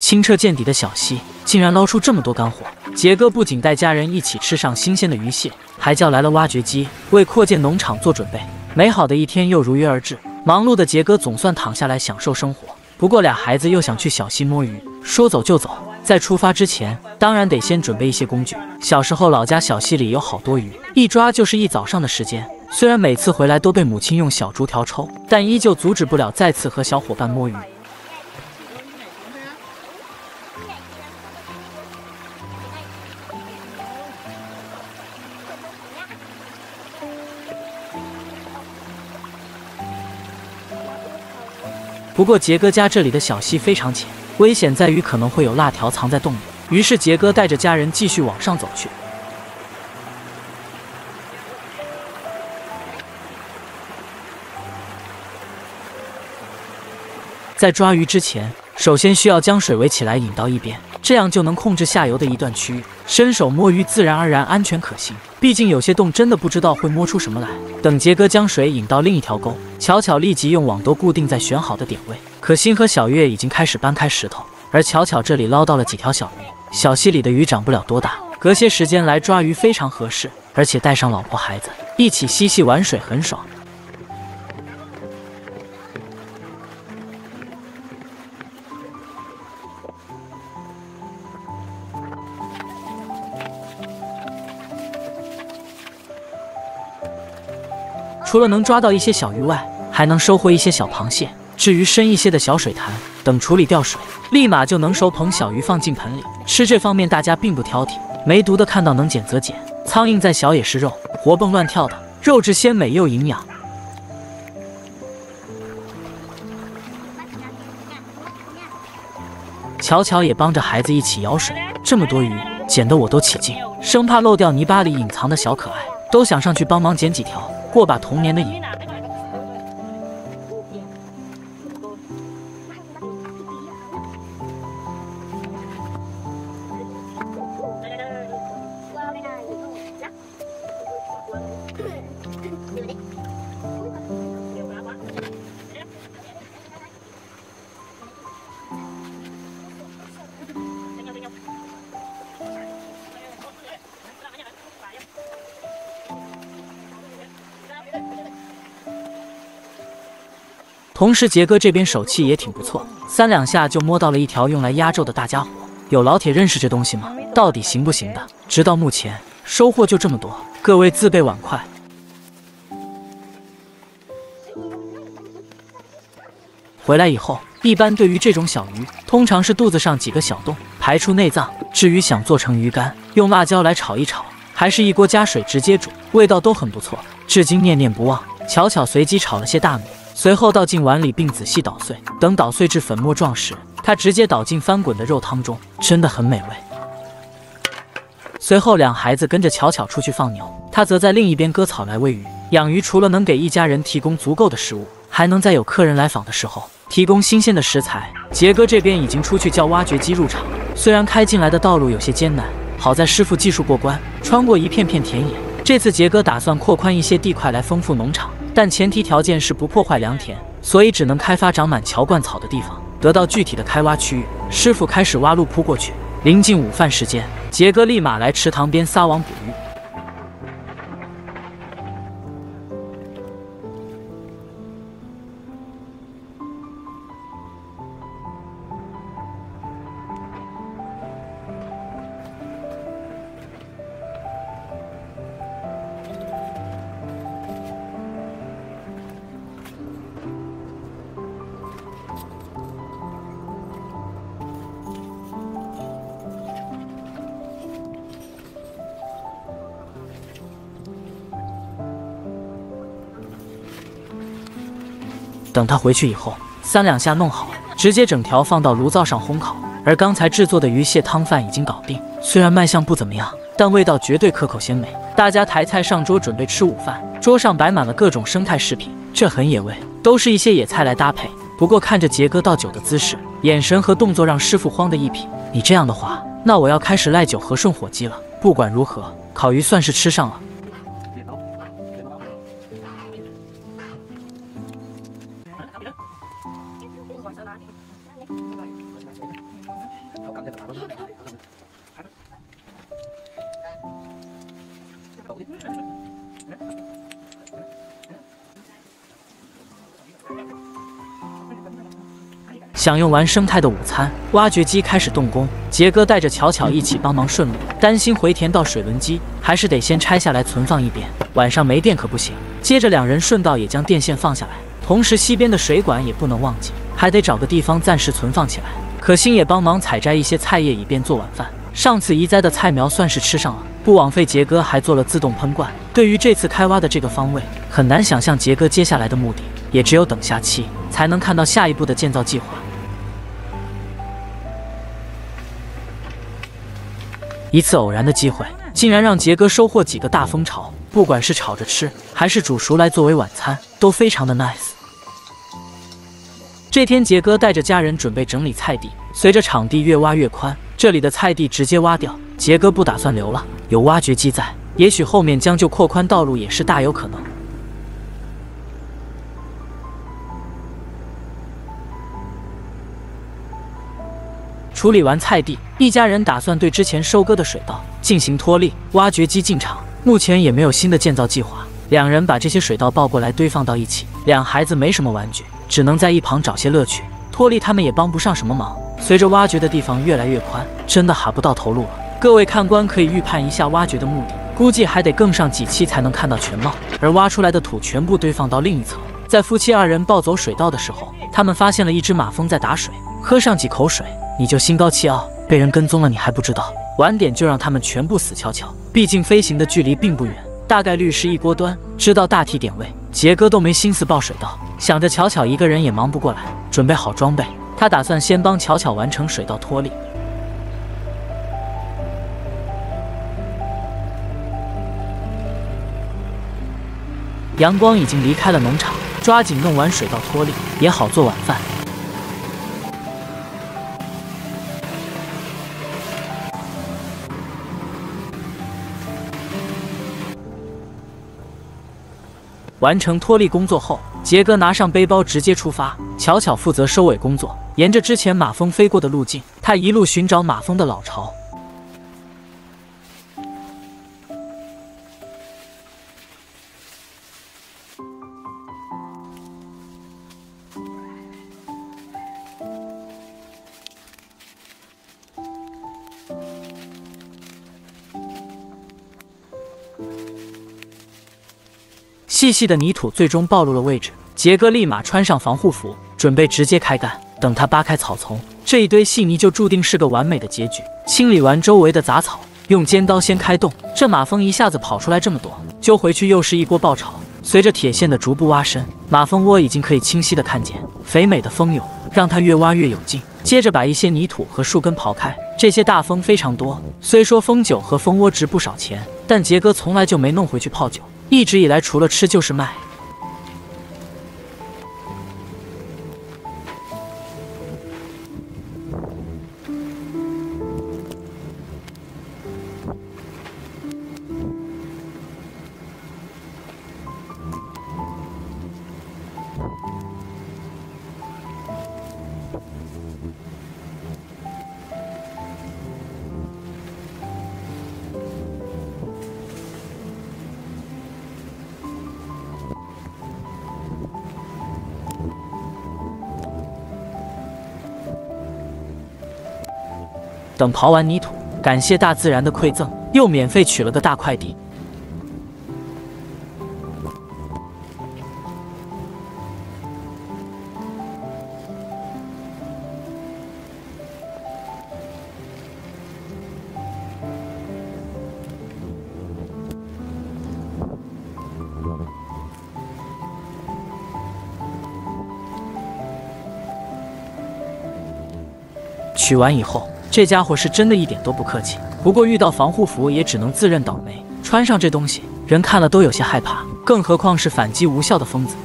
清澈见底的小溪竟然捞出这么多干货。杰哥不仅带家人一起吃上新鲜的鱼蟹，还叫来了挖掘机，为扩建农场做准备。美好的一天又如约而至，忙碌的杰哥总算躺下来享受生活。不过俩孩子又想去小溪摸鱼，说走就走。在出发之前，当然得先准备一些工具。小时候老家小溪里有好多鱼，一抓就是一早上的时间。虽然每次回来都被母亲用小竹条抽，但依旧阻止不了再次和小伙伴摸鱼。不过杰哥家这里的小溪非常浅，危险在于可能会有辣条藏在洞里。于是杰哥带着家人继续往上走去。在抓鱼之前，首先需要将水围起来引到一边，这样就能控制下游的一段区域，伸手摸鱼自然而然安全可行。毕竟有些洞真的不知道会摸出什么来。等杰哥将水引到另一条沟，巧巧立即用网兜固定在选好的点位。可心和小月已经开始搬开石头，而巧巧这里捞到了几条小鱼。小溪里的鱼长不了多大，隔些时间来抓鱼非常合适，而且带上老婆孩子一起嬉戏玩水很爽。除了能抓到一些小鱼外，还能收获一些小螃蟹。至于深一些的小水潭，等处理掉水，立马就能收捧小鱼放进盆里。吃这方面大家并不挑剔，没毒的看到能捡则捡。苍蝇再小也是肉，活蹦乱跳的，肉质鲜美又营养。巧巧也帮着孩子一起舀水，这么多鱼，捡得我都起劲，生怕漏掉泥巴里隐藏的小可爱，都想上去帮忙捡几条，过把童年的瘾。同时杰哥这边手气也挺不错，3两下就摸到了一条用来压轴的大家伙。有老铁认识这东西吗？到底行不行的？直到目前收获就这么多，各位自备碗筷。回来以后，一般对于这种小鱼，通常是肚子上几个小洞，排出内脏。至于想做成鱼干，用辣椒来炒一炒，还是一锅加水直接煮，味道都很不错，至今念念不忘。巧巧随机炒了些大米，随后倒进碗里并仔细捣碎，等捣碎至粉末状时，他直接倒进翻滚的肉汤中，真的很美味。随后两孩子跟着巧巧出去放牛，他则在另一边割草来喂鱼。养鱼除了能给一家人提供足够的食物，还能在有客人来访的时候提供新鲜的食材。杰哥这边已经出去叫挖掘机入场，虽然开进来的道路有些艰难，好在师傅技术过关，穿过一片片田野。这次杰哥打算扩宽一些地块来丰富农场，但前提条件是不破坏良田，所以只能开发长满乔灌草的地方。得到具体的开挖区域，师傅开始挖路铺过去。临近午饭时间，杰哥立马来池塘边撒网捕鱼。等他回去以后，3两下弄好，直接整条放到炉灶上烘烤。而刚才制作的鱼蟹汤饭已经搞定，虽然卖相不怎么样，但味道绝对可口鲜美。大家抬菜上桌准备吃午饭，桌上摆满了各种生态食品，这很野味，都是一些野菜来搭配。不过看着杰哥倒酒的姿势，眼神和动作让师傅慌得一匹。你这样的话，那我要开始赖酒和顺火鸡了。不管如何，烤鱼算是吃上了。享用完生态的午餐，挖掘机开始动工。杰哥带着巧巧一起帮忙顺路，担心回填到水轮机，还是得先拆下来存放一边，晚上没电可不行。接着两人顺道也将电线放下来，同时西边的水管也不能忘记，还得找个地方暂时存放起来。可心也帮忙采摘一些菜叶，以便做晚饭。上次移栽的菜苗算是吃上了，不枉费杰哥还做了自动喷灌。对于这次开挖的这个方位，很难想象杰哥接下来的目的，也只有等下期才能看到下一步的建造计划。一次偶然的机会，竟然让杰哥收获几个大蜂巢，不管是炒着吃，还是煮熟来作为晚餐，都非常的 nice。这天，杰哥带着家人准备整理菜地，随着场地越挖越宽，这里的菜地直接挖掉。杰哥不打算留了，有挖掘机在，也许后面将就扩宽道路也是大有可能。处理完菜地，一家人打算对之前收割的水稻进行脱粒。挖掘机进场，目前也没有新的建造计划。两人把这些水稻抱过来堆放到一起，两孩子没什么玩具，只能在一旁找些乐趣。脱粒他们也帮不上什么忙。随着挖掘的地方越来越宽，真的哈不到头路了。各位看官可以预判一下挖掘的目的，估计还得更上几期才能看到全貌。而挖出来的土全部堆放到另一侧。在夫妻二人抱走水稻的时候，他们发现了一只马蜂在打水，喝上几口水你就心高气傲，被人跟踪了你还不知道。晚点就让他们全部死翘翘，毕竟飞行的距离并不远，大概率是一锅端。知道大体点位，杰哥都没心思抱水稻，想着巧巧一个人也忙不过来，准备好装备，他打算先帮巧巧完成水稻脱粒。阳光已经离开了农场，抓紧弄完水稻脱粒，也好做晚饭。完成脱粒工作后，杰哥拿上背包直接出发，巧巧负责收尾工作。沿着之前马蜂飞过的路径，他一路寻找马蜂的老巢。细细的泥土最终暴露了位置，杰哥立马穿上防护服，准备直接开干。等他扒开草丛，这一堆细泥就注定是个完美的结局。清理完周围的杂草，用尖刀先开洞。这马蜂一下子跑出来这么多，揪回去又是一锅爆炒。随着铁线的逐步挖深，马蜂窝已经可以清晰的看见肥美的蜂蛹，让它越挖越有劲。接着把一些泥土和树根刨开，这些大蜂非常多。虽说蜂酒和蜂窝值不少钱，但杰哥从来就没弄回去泡酒。一直以来，除了吃就是卖。等刨完泥土，感谢大自然的馈赠，又免费取了个大快递。取完以后，这家伙是真的一点都不客气。不过遇到防护服也只能自认倒霉，穿上这东西，人看了都有些害怕，更何况是反击无效的疯子。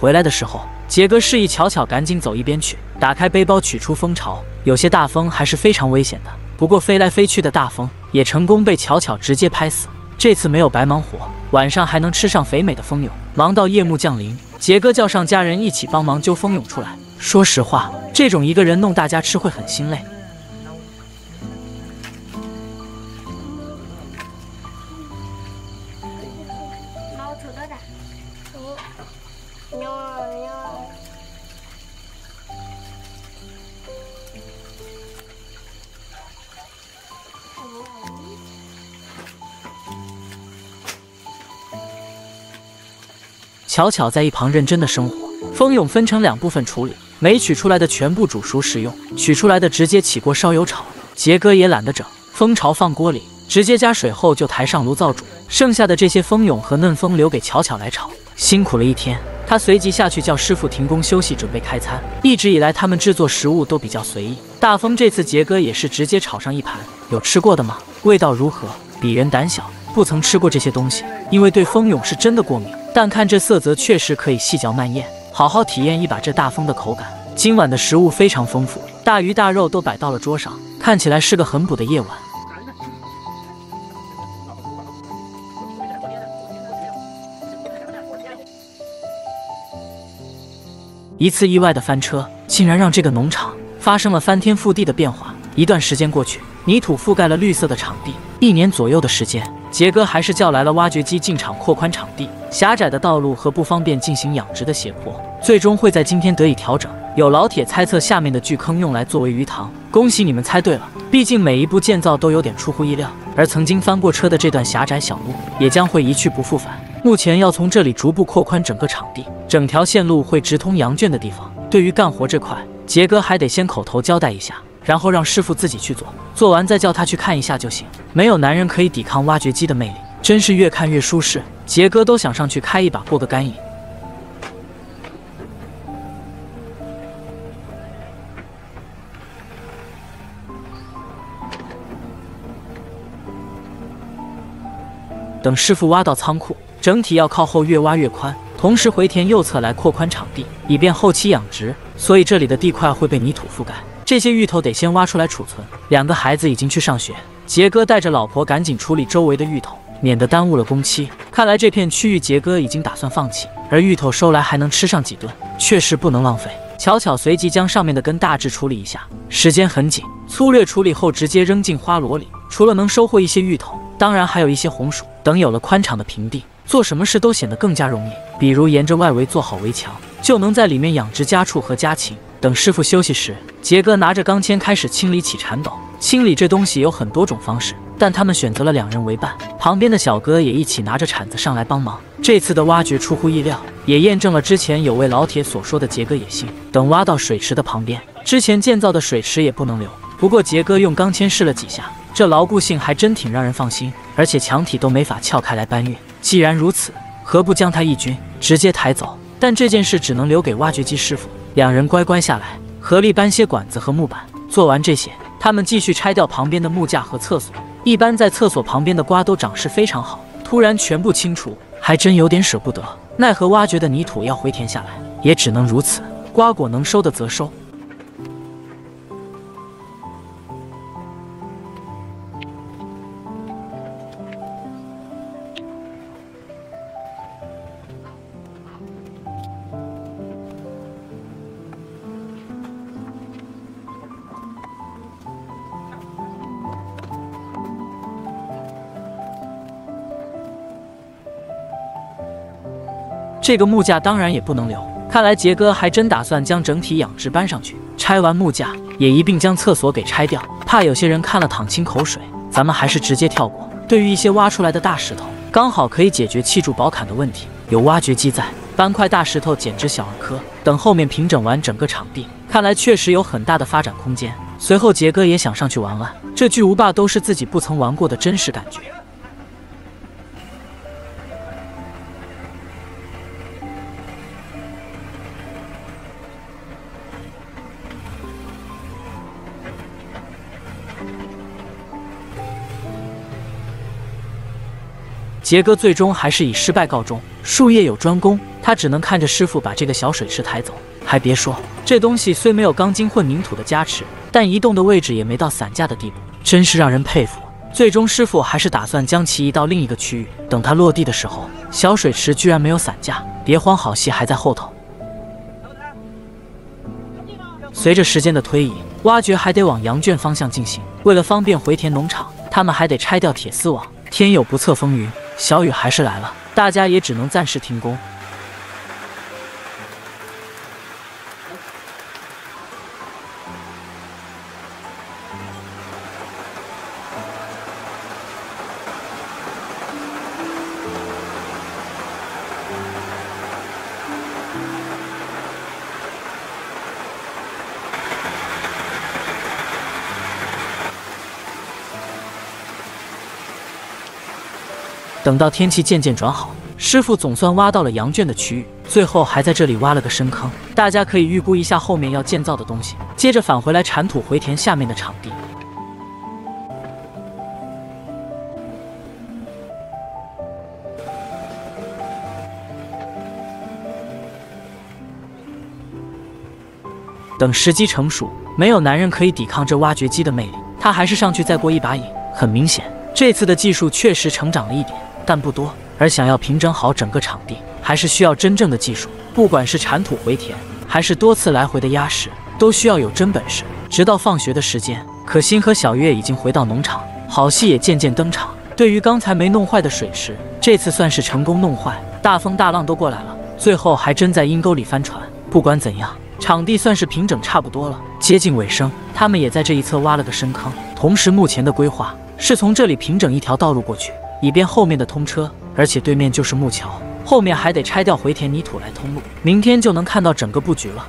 回来的时候，杰哥示意巧巧赶紧走一边去，打开背包取出蜂巢。有些大蜂还是非常危险的，不过飞来飞去的大蜂也成功被巧巧直接拍死。这次没有白忙活，晚上还能吃上肥美的蜂蛹。忙到夜幕降临，杰哥叫上家人一起帮忙揪蜂蛹出来。说实话，这种一个人弄大家吃会很心累。巧巧在一旁认真的生活，蜂蛹分成2部分处理，没取出来的全部煮熟食用，取出来的直接起锅烧油炒。杰哥也懒得整，蜂巢放锅里，直接加水后就抬上炉灶煮，剩下的这些蜂蛹和嫩蜂留给巧巧来炒。辛苦了一天，他随即下去叫师傅停工休息，准备开餐。一直以来他们制作食物都比较随意，大蜂这次杰哥也是直接炒上一盘。有吃过的吗？味道如何？鄙人胆小，不曾吃过这些东西，因为对蜂蛹是真的过敏。但看这色泽，确实可以细嚼慢咽，好好体验一把这大蜂的口感。今晚的食物非常丰富，大鱼大肉都摆到了桌上，看起来是个很补的夜晚。一次意外的翻车，竟然让这个农场发生了翻天覆地的变化。一段时间过去，泥土覆盖了绿色的场地。1年左右的时间，杰哥还是叫来了挖掘机进场扩宽场地。狭窄的道路和不方便进行养殖的斜坡，最终会在今天得以调整。有老铁猜测下面的巨坑用来作为鱼塘，恭喜你们猜对了。毕竟每一步建造都有点出乎意料，而曾经翻过车的这段狭窄小路也将会一去不复返。目前要从这里逐步扩宽整个场地，整条线路会直通羊圈的地方。对于干活这块，杰哥还得先口头交代一下，然后让师傅自己去做，做完再叫他去看一下就行。没有男人可以抵抗挖掘机的魅力，真是越看越舒适。杰哥都想上去开一把过个干瘾。等师傅挖到仓库，整体要靠后越挖越宽，同时回填右侧来扩宽场地，以便后期养殖。所以这里的地块会被泥土覆盖。这些芋头得先挖出来储存。2个孩子已经去上学，杰哥带着老婆赶紧处理周围的芋头，免得耽误了工期。看来这片区域杰哥已经打算放弃，而芋头收来还能吃上几顿，确实不能浪费。巧巧随即将上面的根大致处理一下，时间很紧，粗略处理后直接扔进花箩里。除了能收获一些芋头，当然还有一些红薯。等有了宽敞的平地，做什么事都显得更加容易。比如沿着外围做好围墙，就能在里面养殖家畜和家禽。等师傅休息时，杰哥拿着钢钎开始清理起铲斗。清理这东西有很多种方式，但他们选择了2人为伴，旁边的小哥也一起拿着铲子上来帮忙。这次的挖掘出乎意料，也验证了之前有位老铁所说的杰哥野心。等挖到水池的旁边，之前建造的水池也不能留。不过杰哥用钢钎试了几下，这牢固性还真挺让人放心，而且墙体都没法撬开来搬运。既然如此，何不将他一军直接抬走？但这件事只能留给挖掘机师傅。2人乖乖下来，合力搬些管子和木板。做完这些，他们继续拆掉旁边的木架和厕所。一般在厕所旁边的瓜都长势非常好，突然全部清除，还真有点舍不得。奈何挖掘的泥土要回填下来，也只能如此。瓜果能收的则收。这个木架当然也不能留，看来杰哥还真打算将整体养殖搬上去。拆完木架，也一并将厕所给拆掉，怕有些人看了淌清口水。咱们还是直接跳过。对于一些挖出来的大石头，刚好可以解决砌筑宝坎的问题。有挖掘机在，搬块大石头简直小儿科。等后面平整完整个场地，看来确实有很大的发展空间。随后杰哥也想上去玩玩，这巨无霸都是自己不曾玩过的真实感觉。杰哥最终还是以失败告终。术业有专攻，他只能看着师傅把这个小水池抬走。还别说，这东西虽没有钢筋混凝土的加持，但移动的位置也没到散架的地步，真是让人佩服。最终师傅还是打算将其移到另一个区域。等它落地的时候，小水池居然没有散架。别慌，好戏还在后头。随着时间的推移，挖掘还得往羊圈方向进行。为了方便回田农场，他们还得拆掉铁丝网。天有不测风云，小雨还是来了，大家也只能暂时停工。等到天气渐渐转好，师傅总算挖到了羊圈的区域，最后还在这里挖了个深坑。大家可以预估一下后面要建造的东西，接着返回来铲土回填下面的场地。等时机成熟，没有男人可以抵抗这挖掘机的魅力，他还是上去再过一把瘾。很明显，这次的技术确实成长了一点，但不多。而想要平整好整个场地，还是需要真正的技术。不管是铲土回填，还是多次来回的压实，都需要有真本事。直到放学的时间，可心和小月已经回到农场，好戏也渐渐登场。对于刚才没弄坏的水池，这次算是成功弄坏。大风大浪都过来了，最后还真在阴沟里翻船。不管怎样，场地算是平整差不多了。接近尾声，他们也在这一侧挖了个深坑。同时，目前的规划是从这里平整一条道路过去，以便后面的通车。而且对面就是木桥，后面还得拆掉回填泥土来通路。明天就能看到整个布局了。